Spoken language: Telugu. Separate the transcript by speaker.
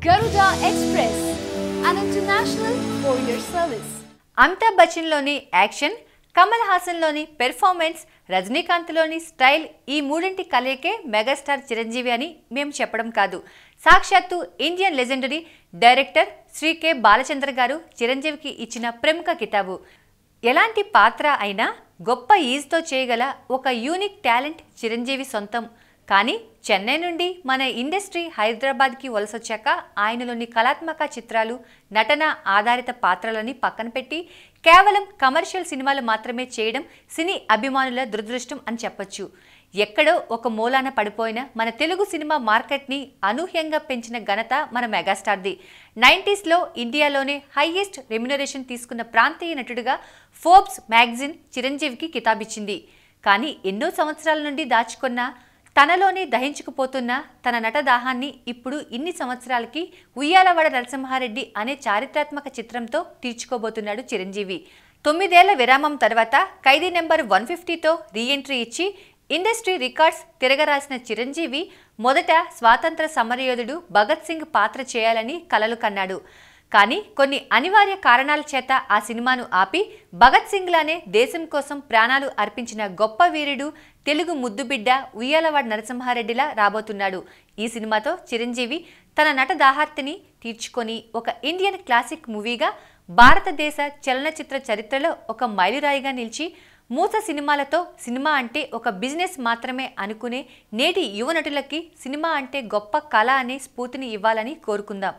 Speaker 1: Garuda Express, an international courier service.
Speaker 2: Amitabh బచ్చన్లోని యాక్షన్, కమల్ హాసన్లోని పెర్ఫార్మెన్స్, రజనీకాంత్లోని స్టైల్ ఈ మూడింటి కలయికే మెగాస్టార్ చిరంజీవి అని మేము చెప్పడం కాదు. సాక్షాత్తు Indian legendary director Shri K Balachandra గారు చిరంజీవికి ఇచ్చిన ప్రముఖ కితాబు. ఎలాంటి పాత్ర అయినా గొప్ప ఈజ్తో చేయగల ఒక యూనిక్ టాలెంట్ చిరంజీవి సొంతం. కానీ చెన్నై నుండి మన ఇండస్ట్రీ హైదరాబాద్కి వలసొచ్చాక ఆయనలోని కళాత్మక చిత్రాలు, నటన ఆధారిత పాత్రలని పక్కన పెట్టి కేవలం కమర్షియల్ సినిమాలు మాత్రమే చేయడం సినీ అభిమానుల దురదృష్టం అని చెప్పొచ్చు. ఎక్కడో ఒక మూలాన పడిపోయిన మన తెలుగు సినిమా మార్కెట్ని అనూహ్యంగా పెంచిన ఘనత మన మెగాస్టార్ది. 90sలో ఇండియాలోనే హైయెస్ట్ రెమ్యునరేషన్ తీసుకున్న ప్రాంతీయ నటుడిగా ఫోర్బ్స్ మ్యాగజైన్ చిరంజీవికి కితాబిచ్చింది. కానీ ఎన్నో సంవత్సరాల నుండి దాచుకున్న, తనలోనే దహించుకుపోతున్న తన నట దాహాన్ని ఇప్పుడు ఇన్ని సంవత్సరాలకి ఉయ్యాలవాడ నరసింహారెడ్డి అనే చారిత్రాత్మక చిత్రంతో తీర్చుకోబోతున్నాడు చిరంజీవి. 9 ఏళ్ల విరామం తర్వాత ఖైదీ నెంబర్ 150తో రీఎంట్రీ ఇచ్చి ఇండస్ట్రీ రికార్డ్స్ తిరగరాసిన చిరంజీవి మొదట స్వాతంత్ర సమరయోధుడు భగత్ సింగ్ పాత్ర చేయాలని కలలు కన్నాడు. కానీ కొన్ని అనివార్య కారణాల చేత ఆ సినిమాను ఆపి భగత్ సింగ్ లానే దేశం కోసం ప్రాణాలు అర్పించిన గొప్ప వీరుడు, తెలుగు ముద్దుబిడ్డ ఉయ్యాలవాడ నరసింహారెడ్డిలా రాబోతున్నాడు. ఈ సినిమాతో చిరంజీవి తన నట దాహార్తిని తీర్చుకొని ఒక ఇండియన్ క్లాసిక్ మూవీగా భారతదేశ చలనచిత్ర చరిత్రలో ఒక మైలురాయిగా నిలిచి, మూస సినిమాలతో సినిమా అంటే ఒక బిజినెస్ మాత్రమే అనుకునే నేటి యువ నటులకి సినిమా అంటే గొప్ప కళ అనే స్ఫూర్తిని ఇవ్వాలని కోరుకుందాం.